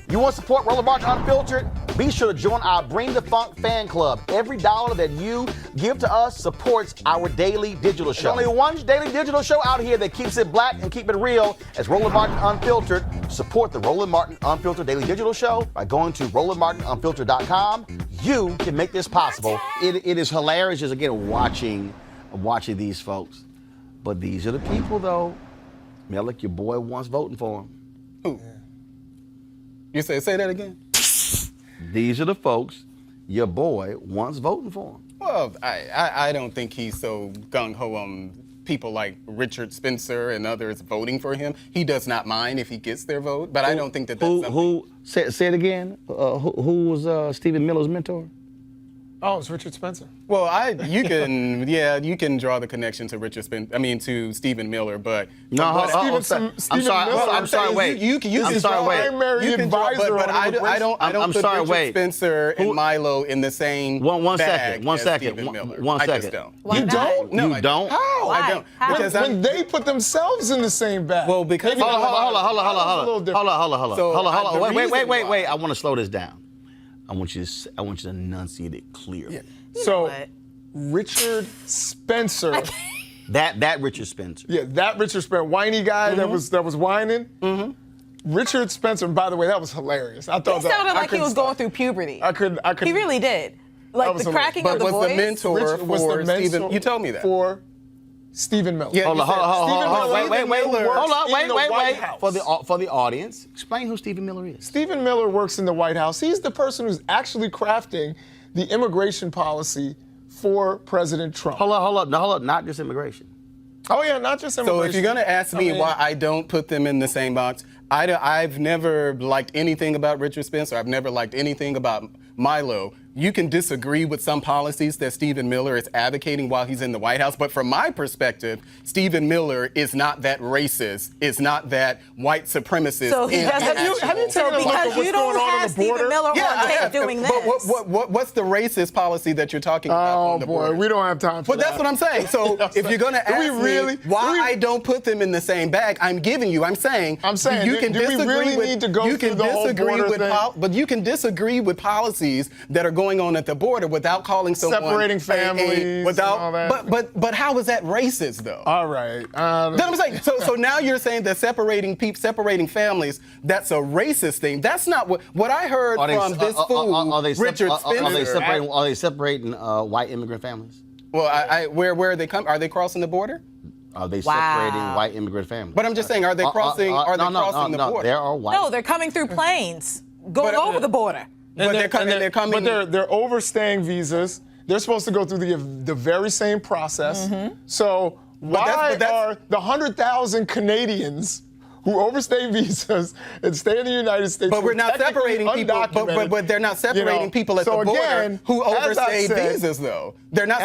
You want to support Roland Martin Unfiltered? Be sure to join our Bring the Funk fan club. Every dollar that you give to us supports our daily digital show. There's only one daily digital show out here that keeps it black and keep it real as Roland Martin Unfiltered. Support the Roland Martin Unfiltered daily digital show by going to RolandMartinUnfiltered.com. You can make this possible. It is hilarious just again watching these folks. But these are the people though. Melik, your boy wants voting for him. Who? You say that again? These are the folks your boy wants voting for him. Well, I don't think he's so gung-ho on people like Richard Spencer and others voting for him. He does not mind if he gets their vote, but I don't think that's something. Say it again. Who was Stephen Miller's mentor? Oh, it's Richard Spencer. Well, you can draw the connection to to Stephen Miller, but no, I'm sorry. Wait, you can primary advisor. But I don't put Richard Spencer and Milo in the same One bag second. I just don't. You don't? No, you don't. How? I don't. Because when they put themselves in the same bag. Well, because hold on. Wait. I want to slow this down. I want you to enunciate it clearly. Yeah. So, Richard Spencer. that Richard Spencer. Yeah, that Richard Spencer, whiny guy that was whining. Mm-hmm. Richard Spencer. And by the way, that was hilarious. I thought he sounded like he was going through puberty. I could. He really did. Like the cracking of the voice. But was the mentor for Stephen? You told me that. For Stephen Miller. Yeah, hold on. Wait. For the audience, explain who Stephen Miller is. Stephen Miller works in the White House. He's the person who's actually crafting the immigration policy for President Trump. Hold on. Not just immigration. Oh yeah, not just immigration. So if you're going to ask me why I don't put them in the same box, I've never liked anything about Richard Spencer. I've never liked anything about Milo. You can disagree with some policies that Stephen Miller is advocating while he's in the White House, but from my perspective, Stephen Miller is not that racist, is not that white supremacist. So have you taken a look at what's going on the border? Stephen Miller on tape doing this. But what's the racist policy that you're talking about on the border? We don't have time for that. But that's what I'm saying. So if you're going to ask me why I don't put them in the same bag, I'm saying you can disagree with, but you can disagree with policies that are going on at the border without calling someone separating families, all that. But how is that racist though? All right. That's what I'm saying. So now you're saying that separating families, that's a racist thing. That's not what I heard from this fool, Richard Spencer. Are they separating white immigrant families? Well, where are they coming? Are they crossing the border? Are they separating white immigrant families? But I'm just saying, are they crossing? Crossing the border? There are white. No, they're coming through planes, going over the border. But they're coming. But they're overstaying visas. They're supposed to go through the very same process. Mm-hmm. So why are the 100,000 Canadians who overstay visas and stay in the United States? But we're not separating people. But they're not separating people at the border who overstay visas, though. They're not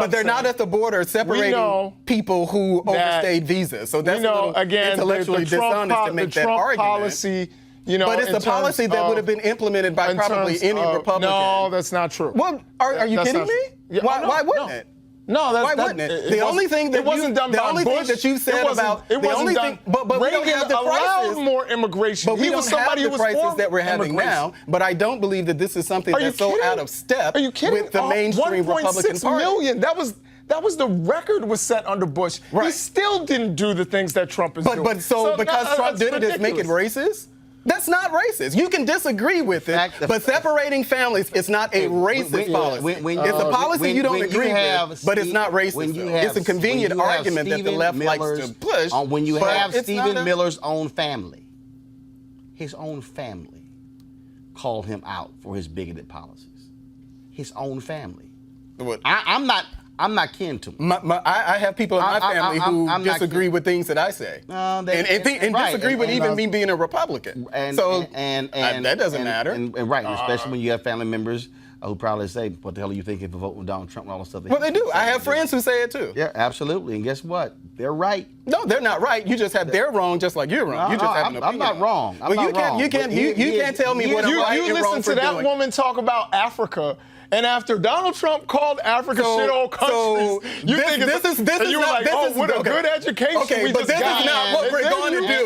they're not at the border separating people who overstayed visas. So that's a little intellectually dishonest to make that argument. Policy. But it's the policy that would have been implemented by probably any Republican. No, that's not true. Well, are you kidding me? Yeah, why wouldn't it? No, why wouldn't it? The only thing that wasn't done by Bush. That you said about it wasn't done. But we don't have the prices. Allowed more immigration. But we don't have the prices that we're having now. But I don't believe that this is something that's so out of step with the mainstream Republican Party. 1.6 million. That was the record was set under Bush. Right. He still didn't do the things that Trump is doing. But because Trump did it, does make it racist? That's not racist. You can disagree with it, but separating families is not a racist policy. It's a policy you don't agree with, but it's not racist. It's a convenient argument that the left likes to push. When you have Stephen Miller's own family, his own family called him out for his bigoted policies. His own family. I'm not kin to him. I have people in my family who disagree with things that I say, and disagree with even me being a Republican. That doesn't matter. Especially when you have family members who probably say, "What the hell are you thinking for voting with Donald Trump and all the stuff?" Well, they do. I have friends who say it too. Yeah, absolutely. And guess what? They're right. No, they're not right. You just have they're wrong, just like you're wrong. You just have an opinion. I'm not wrong. You can't tell me what I'm right and wrong for doing. You listen to that woman talk about Africa. And after Donald Trump called Africa shithole countries, you think you were like, oh, what a good education we just got. But this is not what we're going to do.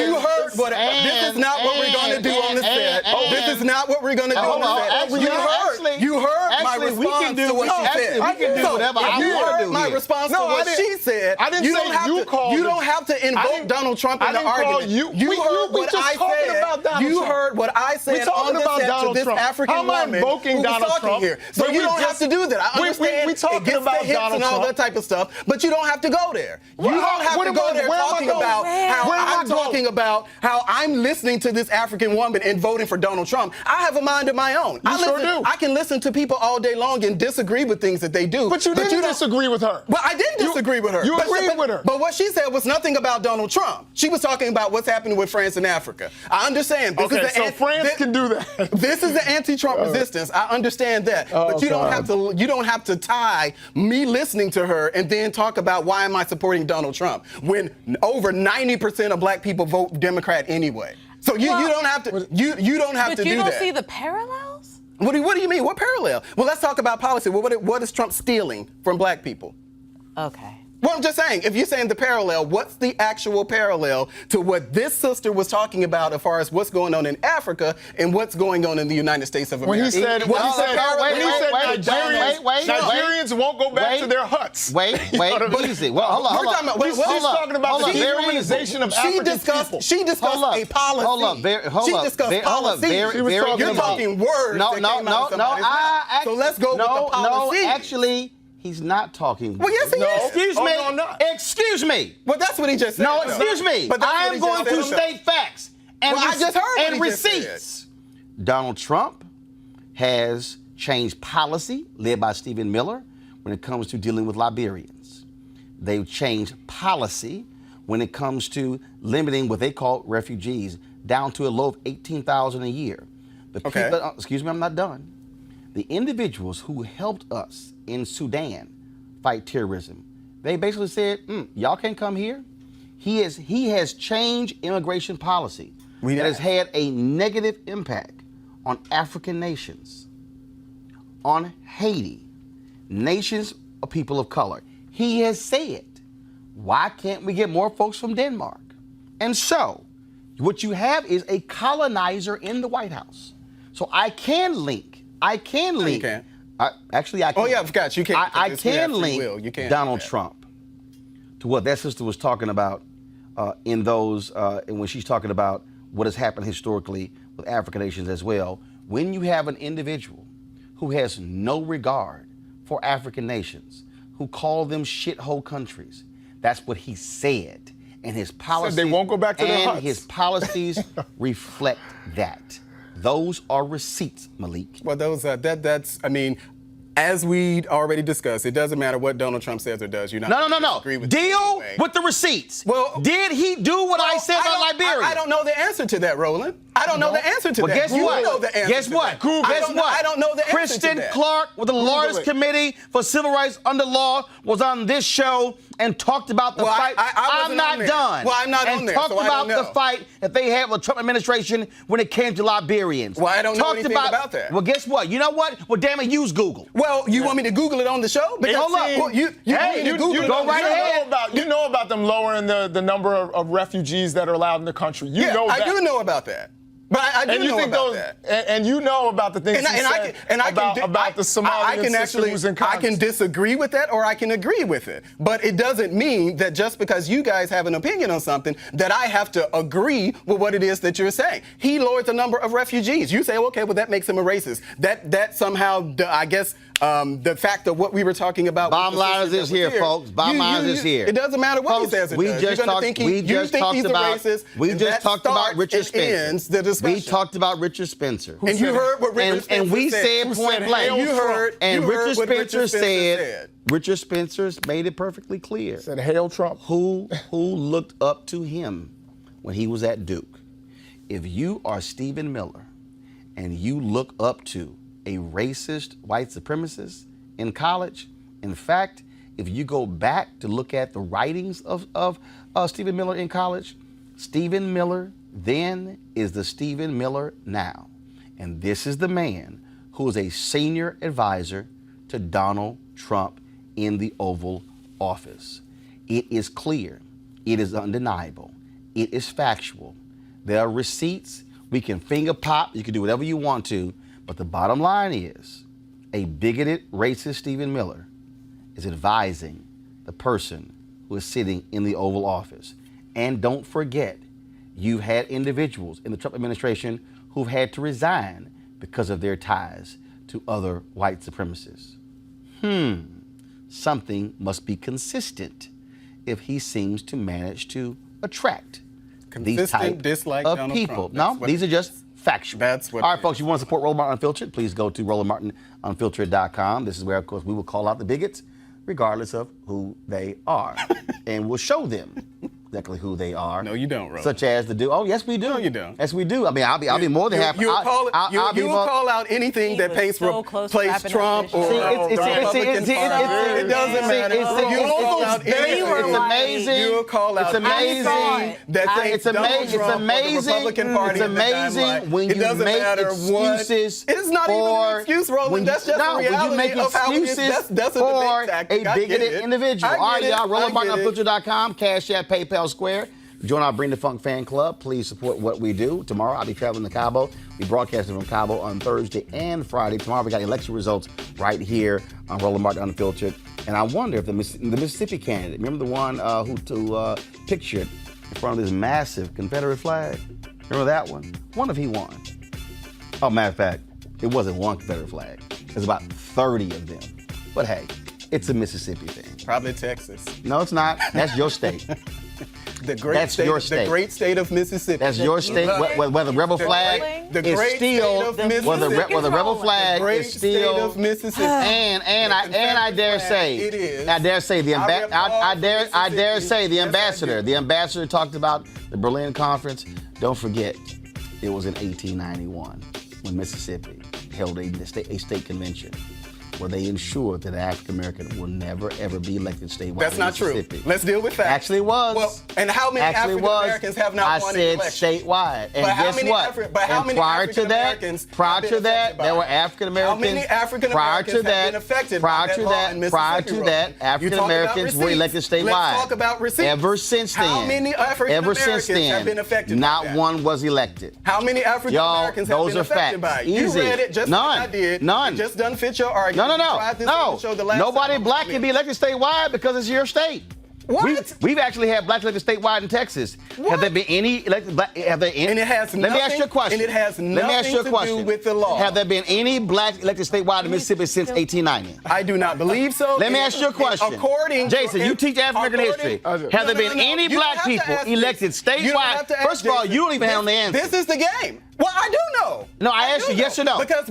You heard what, this is not what we're going to do on the set. This is not what we're going to do on the set. You heard my response to what she said. We can do whatever I want to do. My response to what she said. I didn't say you called. You don't have to invoke Donald Trump in the argument. You heard what I said. You heard what I said on the set to this African woman who was talking here. So you don't have to do that. I understand it gets the hits and all that type of stuff, but you don't have to go there. You don't have to go there talking about how I'm talking about how I'm listening to this African woman and voting for Donald Trump. I have a mind of my own. I can listen to people all day long and disagree with things that they do. But you didn't disagree with her. Well, I didn't disagree with her. You agreed with her. But what she said was nothing about Donald Trump. She was talking about what's happening with France and Africa. I understand. So France can do that. This is the anti-Trump resistance. I understand that. But you don't have to tie me listening to her and then talk about why am I supporting Donald Trump when over 90% of black people vote Democrat anyway. So you don't have to you don't have to do that. But you don't see the parallels? What do you mean? What parallel? Well, let's talk about policy. What is Trump stealing from black people? Okay. Well, I'm just saying, if you're saying the parallel, what's the actual parallel to what this sister was talking about as far as what's going on in Africa and what's going on in the United States of America? When he said Nigerians won't go back to their huts. Wait, easy. Well, hold on. She's talking about the Aryanization of African people. She discussed a policy. She discussed policy. You're talking words. No. So let's go with the policy. No, actually. He's not talking. Well, yes, he is. Excuse me. Excuse me. Well, that's what he just said. No, excuse me. But I am going to state facts and I just heard and receipts. Donald Trump has changed policy led by Stephen Miller when it comes to dealing with Liberians. They've changed policy when it comes to limiting what they call refugees down to a low of 18,000 a year. The people, excuse me, I'm not done. The individuals who helped us in Sudan fight terrorism, they basically said, y'all can't come here. He has changed immigration policy that has had a negative impact on African nations, on Haiti, nations of people of color. He has said, why can't we get more folks from Denmark? And so, what you have is a colonizer in the White House. So I can link. You can't. Actually, I can. Oh, yeah, I forgot. You can't. I can link Donald Trump to what that sister was talking about and when she's talking about what has happened historically with African nations as well. When you have an individual who has no regard for African nations, who call them shithole countries, that's what he said. And his policies, said they won't go back to their huts. His policies reflect that. Those are receipts, Malik. Well, that's I mean, as we already discussed, it doesn't matter what Donald Trump says or does. You're not No. Deal with the receipts. Well, did he do what I said about Liberia? I don't know the answer to that, Roland. I don't know the answer to that. Guess what? You know the answer. Guess what? I don't know the answer to that. Kristen Clark with the Lawyers Committee for Civil Rights Under Law was on this show and talked about the fight. I'm not done. Well, I'm not on there, talked about the fight that they had with the Trump administration when it came to Liberians. Well, I don't know anything about that. Well, guess what? You know what? Well, damn it, use Google. Well, you want me to Google it on the show? Hey, hold up. Well, you go right ahead. You know about them lowering the number of refugees that are allowed in the country. You know that. I do know about that. But I do know about that. And you know about the things about the Somalians in Congress. I can disagree with that or I can agree with it. But it doesn't mean that just because you guys have an opinion on something that I have to agree with what it is that you're saying. He lowered the number of refugees. You say, okay, well, that makes him a racist. That somehow, I guess, the fact of what we were talking about. Bottom line is here, folks. Bottom line is here. It doesn't matter what he says it does. You're going to think he's a racist. We just talked about Richard Spencer. We talked about Richard Spencer. And you heard what Richard Spencer said. And we said point blank. You heard Richard what Spencer said. Richard Spencer made it perfectly clear. Said, hail Trump. Who looked up to him when he was at Duke? If you are Stephen Miller and you look up to a racist white supremacist in college, in fact, if you go back to look at the writings of Stephen Miller in college, Stephen Miller then is the Stephen Miller now. And this is the man who is a senior advisor to Donald Trump in the Oval Office. It is clear. It is undeniable. It is factual. There are receipts. We can finger pop. You can do whatever you want to. But the bottom line is a bigoted, racist Stephen Miller is advising the person who is sitting in the Oval Office. And don't forget, you've had individuals in the Trump administration who've had to resign because of their ties to other white supremacists. Something must be consistent if he seems to manage to attract these type dislike of Donald people. Trump. No, these are just factual. That's what. All right, folks, you want to support Roland Martin Unfiltered? Please go to RolandMartinUnfiltered.com. This is where, of course, we will call out the bigots, regardless of who they are, and we'll show them exactly who they are. No, you don't, Roland. Such as the dude. Oh, yes, we do. No, you don't. Yes, we do. I mean, I'll be more than happy. You will call out anything He that was paints so close to replace wrapping Trump up or this the Republican Party. It doesn't matter. You will call out anything. It's amazing. You will call out anything that paints Donald Trump or the Republican Party. It's amazing when you make excuses. It is not even an excuse, Roland. That's just the reality of how it is. That's a debate tactic. A bigoted individual. All right, y'all. RolandMartinUnfiltered.com, Cash App, PayPal, Square. Join our Bring the Funk fan club. Please support what we do. Tomorrow, I'll be traveling to Cabo. We broadcasting from Cabo on Thursday and Friday. Tomorrow, we got election results right here on Roland Martin Unfiltered. And I wonder if the Mississippi candidate, remember the one who pictured in front of this massive Confederate flag? Remember that one? Wonder if he won. Oh, matter of fact, it wasn't one Confederate flag. There's about 30 of them. But hey, it's a Mississippi thing. Probably Texas. No, it's not. That's your state. The great state of Mississippi. That's your state. Where the rebel flag is still, where the rebel flag is still, Mississippi. And I dare say, it is. I dare say the ambassador. The ambassador talked about the Berlin Conference. Don't forget, it was in 1891 when Mississippi held a state convention where they ensured that African American will never ever be elected statewide. That's not true. Let's deal with facts. Actually was. Well, and how many African Americans have not won an election? I said statewide. And guess what? Prior to that, there were African Americans. How many African Americans have been affected by that law in Mississippi? Prior to that, African Americans were elected statewide. Let's talk about receipts. Ever since then, how many African Americans have been affected not by that? One was elected. How many African Americans have been affected by it? Easy. You read it just like I did. None. It just doesn't fit your argument. No. Nobody black can be elected statewide because it's your state. What? We've actually had blacks elected statewide in Texas. What? Have there been any elected black? Have there any? And it has Let me ask you a question. And it has nothing to do with the law. Have there been any blacks elected statewide in Mississippi since 1890? I do not believe so. Let me ask you a question. Jason, you teach African history. Have there been any black people elected statewide? First of all, you don't even have the answer. This is the game. Well, I do know. No, I asked you yes or no. Because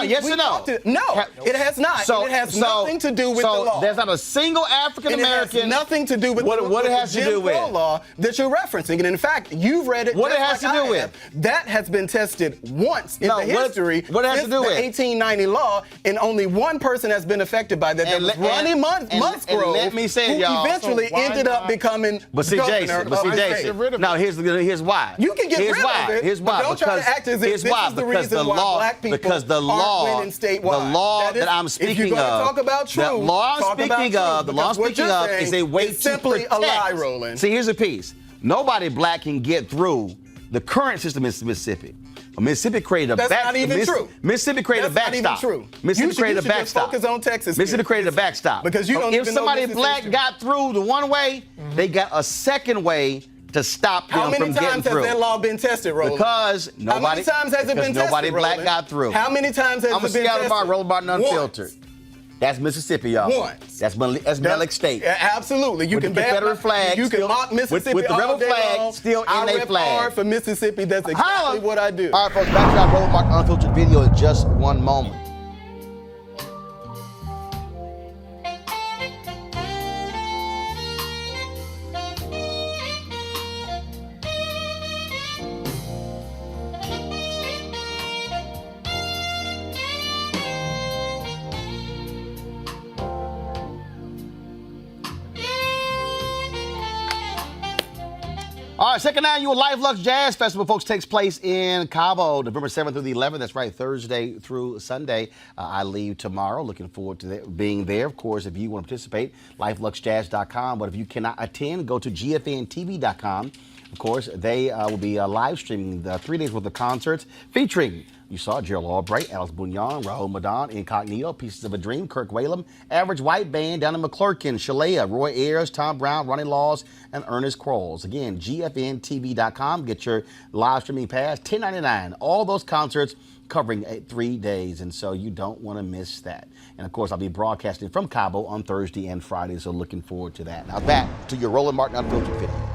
yes or no. No, it has not. It has nothing to do with the law. There's not a single African American. It has nothing to do with what it has to do with law that you're referencing. And in fact, you've read it. What it has to do with? That has been tested once in the history. What it has to do with? The 1890 law, and only one person has been affected by that. That was Ronnie Musgrove. Let me say, y'all. Who eventually ended up becoming governor of the state. Now here's why. You can get rid of it. Here's why. Don't try to act as if this is the reason why black people aren't winning statewide. The law that I'm speaking of, the law I'm speaking of is a way to simply a lie, Roland. See, here's a piece. Nobody black can get through the current system in Mississippi. Mississippi created a backstop. That's not even true. Mississippi created a backstop. That's not even true. Mississippi created a backstop. Focus on Texas. Mississippi created a backstop. Because you don't if somebody black got through the one way, they got a second way to stop them from getting through. How many times has that law been tested, Roland? Because nobody. How many times has it been tested, nobody black Roland? got through. How many times has it been tested? I'm about Roland Martin Unfiltered. That's Mississippi, y'all. Once. That's Melik State. Yeah, absolutely. You with can the Confederate flag. You can mock Mississippi with the rebel flag still in their flag. I rep hard for Mississippi. That's exactly what I do. All right, folks. Back to our Roland Martin Unfiltered video in just one moment. All right, second annual Luxe Jazz Festival, folks, takes place in Cabo, November 7th through the 11th. That's right, Thursday through Sunday. I leave tomorrow. Looking forward to being there. Of course, if you want to participate, LifeLuxeJazz.com. But if you cannot attend, go to GFNTV.com. Of course, they will be live streaming the 3 days worth of concerts featuring, you saw Gerald Albright, Alice Bunyan, Raul Madon, Incognito, Pieces of a Dream, Kirk Whalum, Average White Band, Donna McClurkin, Shalea, Roy Ayers, Tom Brown, Ronnie Laws, and Ernest Crowles. Again, GFNTV.com. Get your live streaming pass, $10.99. All those concerts covering 3 days, and so you don't want to miss that. And of course, I'll be broadcasting from Cabo on Thursday and Friday, so looking forward to that. Now back to your Roland Martin Unfiltered video.